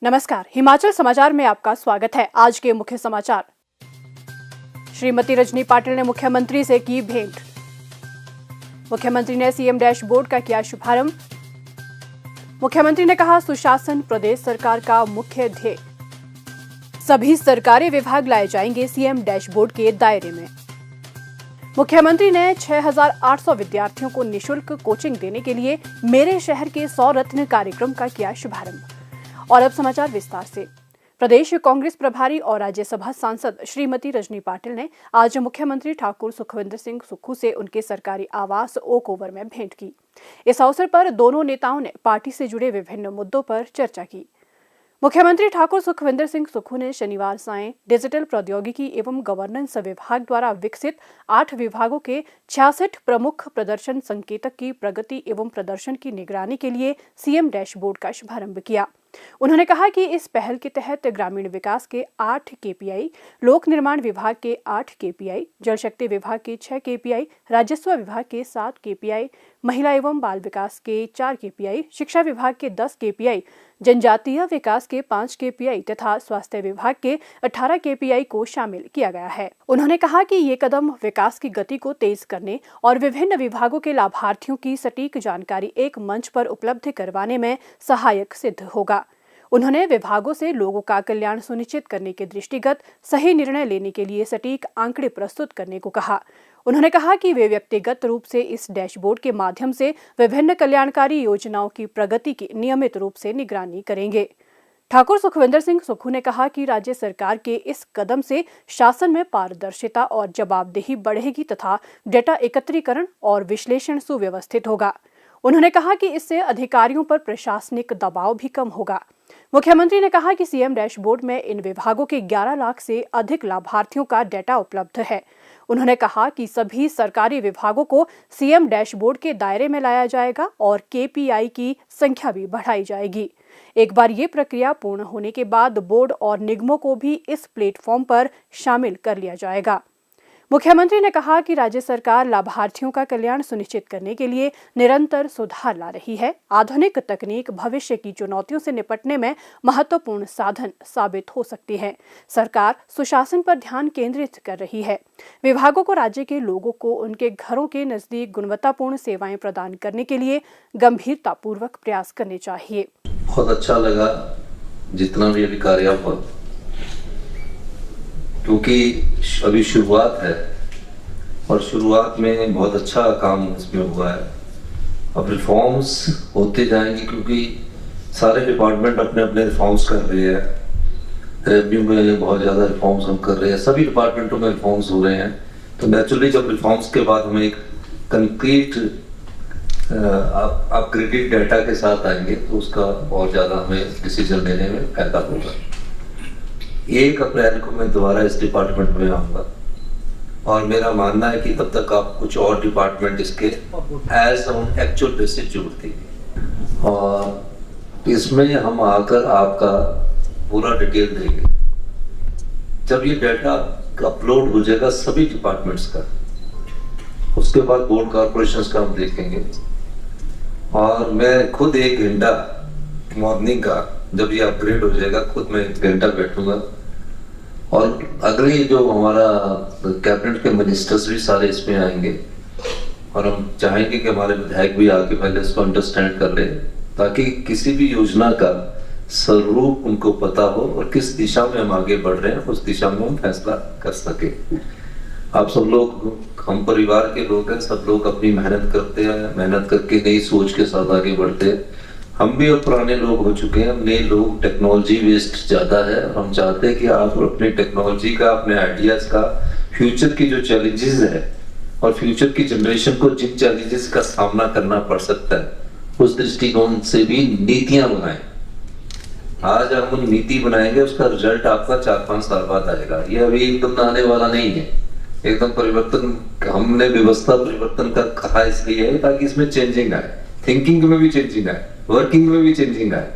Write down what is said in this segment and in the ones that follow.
नमस्कार, हिमाचल समाचार में आपका स्वागत है। आज के मुख्य समाचार। श्रीमती रजनी पाटिल ने मुख्यमंत्री से की भेंट। मुख्यमंत्री ने सीएम डैशबोर्ड का किया शुभारंभ। मुख्यमंत्री ने कहा, सुशासन प्रदेश सरकार का मुख्य ध्येय। सभी सरकारी विभाग लाए जाएंगे सीएम डैशबोर्ड के दायरे में। मुख्यमंत्री ने 6,800 विद्यार्थियों को निशुल्क कोचिंग देने के लिए मेरे शहर के 100 रत्न कार्यक्रम का किया शुभारंभ। और अब समाचार विस्तार से। प्रदेश कांग्रेस प्रभारी और राज्यसभा सांसद श्रीमती रजनी पाटिल ने आज मुख्यमंत्री ठाकुर सुखविंदर सिंह सुक्खू से उनके सरकारी आवास ओक ओवर में भेंट की। इस अवसर पर दोनों नेताओं ने पार्टी से जुड़े विभिन्न मुद्दों पर चर्चा की। मुख्यमंत्री ठाकुर सुखविंदर सिंह सुक्खू ने शनिवार सायं डिजिटल प्रौद्योगिकी एवं गवर्नेंस विभाग द्वारा विकसित 8 विभागों के 66 प्रमुख प्रदर्शन संकेतक की प्रगति एवं प्रदर्शन की निगरानी के लिए सीएम डैशबोर्ड का शुभारंभ किया। उन्होंने कहा कि इस पहल के तहत ग्रामीण विकास के 8 केपीआई, लोक निर्माण विभाग के 8 केपीआई, जल शक्ति विभाग के 6 केपीआई, राजस्व विभाग के 7 केपीआई, महिला एवं बाल विकास के 4 केपीआई, शिक्षा विभाग के 10 केपीआई, जनजातीय विकास के 5 केपीआई तथा स्वास्थ्य विभाग के 18 केपीआई को शामिल किया गया है। उन्होंने कहा कि ये कदम विकास की गति को तेज करने और विभिन्न विभागों के लाभार्थियों की सटीक जानकारी एक मंच पर उपलब्ध करवाने में सहायक सिद्ध होगा। उन्होंने विभागों से लोगों का कल्याण सुनिश्चित करने के दृष्टिगत सही निर्णय लेने के लिए सटीक आंकड़े प्रस्तुत करने को कहा। उन्होंने कहा कि वे व्यक्तिगत रूप से इस डैशबोर्ड के माध्यम से विभिन्न कल्याणकारी योजनाओं की प्रगति की नियमित रूप से निगरानी करेंगे। ठाकुर सुखविंदर सिंह सुक्खू ने कहा कि राज्य सरकार के इस कदम से शासन में पारदर्शिता और जवाबदेही बढ़ेगी तथा डेटा एकत्रीकरण और विश्लेषण सुव्यवस्थित होगा। उन्होंने कहा कि इससे अधिकारियों पर प्रशासनिक दबाव भी कम होगा। मुख्यमंत्री ने कहा कि सीएम डैशबोर्ड में इन विभागों के 11 लाख से अधिक लाभार्थियों का डेटा उपलब्ध है। उन्होंने कहा कि सभी सरकारी विभागों को सीएम डैशबोर्ड के दायरे में लाया जाएगा और केपीआई की संख्या भी बढ़ाई जाएगी। एक बार ये प्रक्रिया पूर्ण होने के बाद बोर्ड और निगमों को भी इस प्लेटफॉर्म पर शामिल कर लिया जाएगा। मुख्यमंत्री ने कहा कि राज्य सरकार लाभार्थियों का कल्याण सुनिश्चित करने के लिए निरंतर सुधार ला रही है। आधुनिक तकनीक भविष्य की चुनौतियों से निपटने में महत्वपूर्ण साधन साबित हो सकती है। सरकार सुशासन पर ध्यान केंद्रित कर रही है। विभागों को राज्य के लोगों को उनके घरों के नजदीक गुणवत्तापूर्ण सेवाएं प्रदान करने के लिए गंभीरतापूर्वक प्रयास करने चाहिए। बहुत अच्छा लगा जितना भी कार्य हुआ, क्योंकि अभी शुरुआत है और शुरुआत में बहुत अच्छा काम इसमें हुआ है। अब रिफॉर्म्स होते जाएंगे क्योंकि सारे डिपार्टमेंट अपने अपने रिफॉर्म्स कर रहे हैं। रेवेन्यू में बहुत ज़्यादा रिफॉर्म्स हम कर रहे हैं, सभी डिपार्टमेंटों में रिफॉर्म्स हो रहे हैं। तो नेचुरली जब रिफॉर्म्स के बाद हम एक कंक्रीट अपग्रेडेड डाटा के साथ आएंगे तो उसका बहुत ज़्यादा हमें डिसीजन लेने में फायदा होगा। 1 अप्रैल को मैं दोबारा इस डिपार्टमेंट में आऊँगा और मेरा मानना है कि तब तक आप कुछ और डिपार्टमेंट इसके एज ऑन एक्चुअल बेसिस जोड़ देंगे और इसमें हम आकर आपका पूरा डिटेल देंगे। जब ये डाटा अपलोड हो जाएगा सभी डिपार्टमेंट्स का, उसके बाद बोर्ड कॉर्पोरेशंस का हम देखेंगे और मैं खुद 1 घंटा मॉर्निंग का जब ये अपग्रेड हो जाएगा खुद मैं 1 घंटा बैठूंगा और अगले जो हमारा कैबिनेट के मिनिस्टर्स भी सारे इसमें आएंगे और हम चाहेंगे कि हमारे विधायक भी आके पहले इसको अंडरस्टैंड कर ले ताकि किसी भी योजना का स्वरूप उनको पता हो और किस दिशा में हम आगे बढ़ रहे हैं उस दिशा में हम फैसला कर सके। आप सब लोग, हम परिवार के लोग हैं, सब लोग अपनी मेहनत करते हैं, मेहनत करके नई सोच के साथ आगे बढ़ते हैं। हम भी अब पुराने लोग हो चुके हैं, नए लोग, टेक्नोलॉजी वेस्ट ज़्यादा है। हम चाहते हैं कि आप अपनी टेक्नोलॉजी का, अपने आइडियाज़ का, फ्यूचर की जो चैलेंजेस है और फ्यूचर की जनरेशन को जिन चैलेंजेस का सामना करना पड़ सकता है उस दृष्टिकोण से भी नीतियाँ बनाएं। आज हम उन नीति बनाएंगे, उसका रिजल्ट आपका 4-5 साल बाद आएगा। ये अभी एकदम आने वाला नहीं है। एकदम परिवर्तन, हमने व्यवस्था परिवर्तन का कहा इसलिए है ताकि इसमें चेंजिंग आए, थिंकिंग में भी चेंजिंग आए, वर्किंग में भी चेंजिंग आए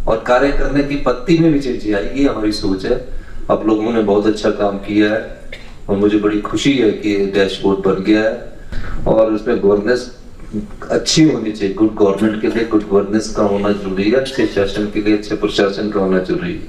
और कार्य करने की पद्धति में भी चेंजिंग आए। ये हमारी सोच है। आप लोगों ने बहुत अच्छा काम किया है और मुझे बड़ी खुशी है कि डैशबोर्ड बन गया है और उसमें गवर्नेंस अच्छी होनी चाहिए। गुड गवर्नमेंट के लिए गुड गवर्नेंस का होना जरूरी है, अच्छे शासन के लिए अच्छे प्रशासन का होना जरूरी है।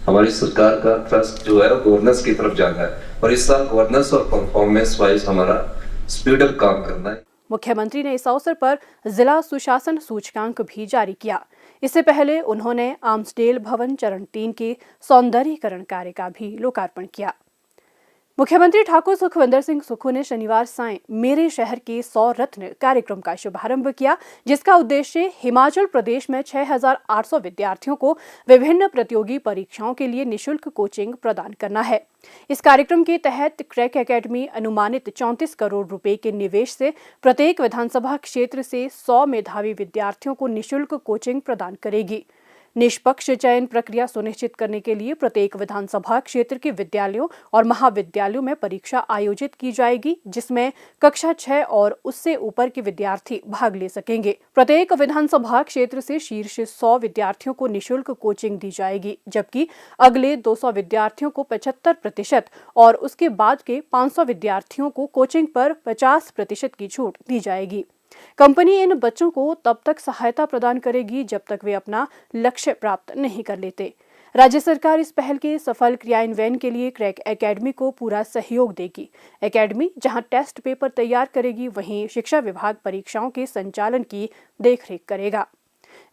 हमारी सरकार का ट्रस्ट जो है गवर्नेंस की तरफ जाना है और इस साल गवर्नेंस और परफॉर्मेंस वाइज हमारा स्पीड अप काम करना है। मुख्यमंत्री ने इस अवसर पर जिला सुशासन सूचकांक भी जारी किया। इससे पहले उन्होंने आम्सडेल भवन चरण 3 के सौंदर्यीकरण कार्य का भी लोकार्पण किया। मुख्यमंत्री ठाकुर सुखविंदर सिंह सुक्खू ने शनिवार सायं मेरे शहर के 100 रत्न कार्यक्रम का शुभारंभ किया, जिसका उद्देश्य हिमाचल प्रदेश में 6,800 विद्यार्थियों को विभिन्न प्रतियोगी परीक्षाओं के लिए निशुल्क कोचिंग प्रदान करना है। इस कार्यक्रम के तहत क्रैक एकेडमी अनुमानित 34 करोड़ रुपए के निवेश से प्रत्येक विधानसभा क्षेत्र से 100 मेधावी विद्यार्थियों को निशुल्क कोचिंग प्रदान करेगी। निष्पक्ष चयन प्रक्रिया सुनिश्चित करने के लिए प्रत्येक विधानसभा क्षेत्र के विद्यालयों और महाविद्यालयों में परीक्षा आयोजित की जाएगी, जिसमें कक्षा 6 और उससे ऊपर के विद्यार्थी भाग ले सकेंगे। प्रत्येक विधानसभा क्षेत्र से शीर्ष 100 विद्यार्थियों को निशुल्क कोचिंग दी जाएगी, जबकि अगले 200 विद्यार्थियों को 75% और उसके बाद के 500 विद्यार्थियों को कोचिंग पर 50% की छूट दी जाएगी। कंपनी इन बच्चों को तब तक सहायता प्रदान करेगी जब तक वे अपना लक्ष्य प्राप्त नहीं कर लेते। राज्य सरकार इस पहल के सफल क्रियान्वयन के लिए क्रैक एकेडमी को पूरा सहयोग देगी। एकेडमी जहां टेस्ट पेपर तैयार करेगी, वहीं शिक्षा विभाग परीक्षाओं के संचालन की देखरेख करेगा।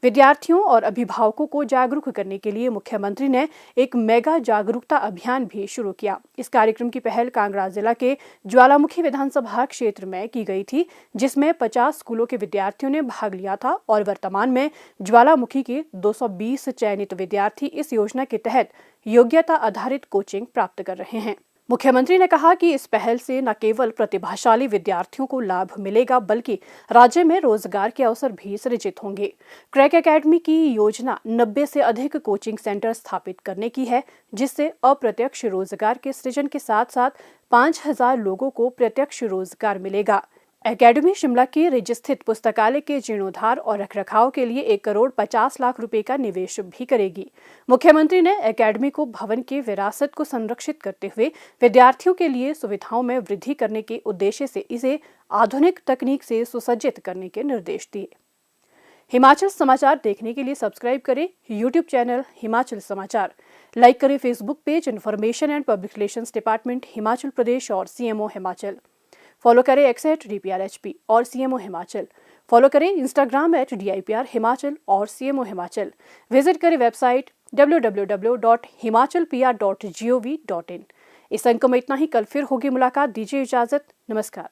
विद्यार्थियों और अभिभावकों को जागरूक करने के लिए मुख्यमंत्री ने एक मेगा जागरूकता अभियान भी शुरू किया। इस कार्यक्रम की पहल कांगड़ा जिला के ज्वालामुखी विधानसभा क्षेत्र में की गई थी, जिसमें 50 स्कूलों के विद्यार्थियों ने भाग लिया था और वर्तमान में ज्वालामुखी के 220 चयनित विद्यार्थी इस योजना के तहत योग्यता आधारित कोचिंग प्राप्त कर रहे हैं। मुख्यमंत्री ने कहा कि इस पहल से न केवल प्रतिभाशाली विद्यार्थियों को लाभ मिलेगा, बल्कि राज्य में रोजगार के अवसर भी सृजित होंगे। क्रैक एकेडमी की योजना 90 से अधिक कोचिंग सेंटर स्थापित करने की है, जिससे अप्रत्यक्ष रोजगार के सृजन के साथ साथ 5,000 लोगों को प्रत्यक्ष रोजगार मिलेगा। एकेडमी शिमला के रिज स्थित पुस्तकालय के जीर्णोद्धार और रखरखाव के लिए 1 करोड़ 50 लाख रुपए का निवेश भी करेगी। मुख्यमंत्री ने एकेडमी को भवन के विरासत को संरक्षित करते हुए विद्यार्थियों के लिए सुविधाओं में वृद्धि करने के उद्देश्य से इसे आधुनिक तकनीक से सुसज्जित करने के निर्देश दिए। हिमाचल समाचार देखने के लिए सब्सक्राइब करें यूट्यूब चैनल हिमाचल समाचार, लाइक करें Facebook page information and public relations department Himachal Pradesh और CMO हिमाचल। फॉलो करें X @DPRHP और CMO हिमाचल। फॉलो करें इंस्टाग्राम @DIPR हिमाचल और CMO हिमाचल। विजिट करें वेबसाइट www.himachalpr.gov.in। इस अंक में इतना ही। कल फिर होगी मुलाकात। दीजिए इजाजत। नमस्कार।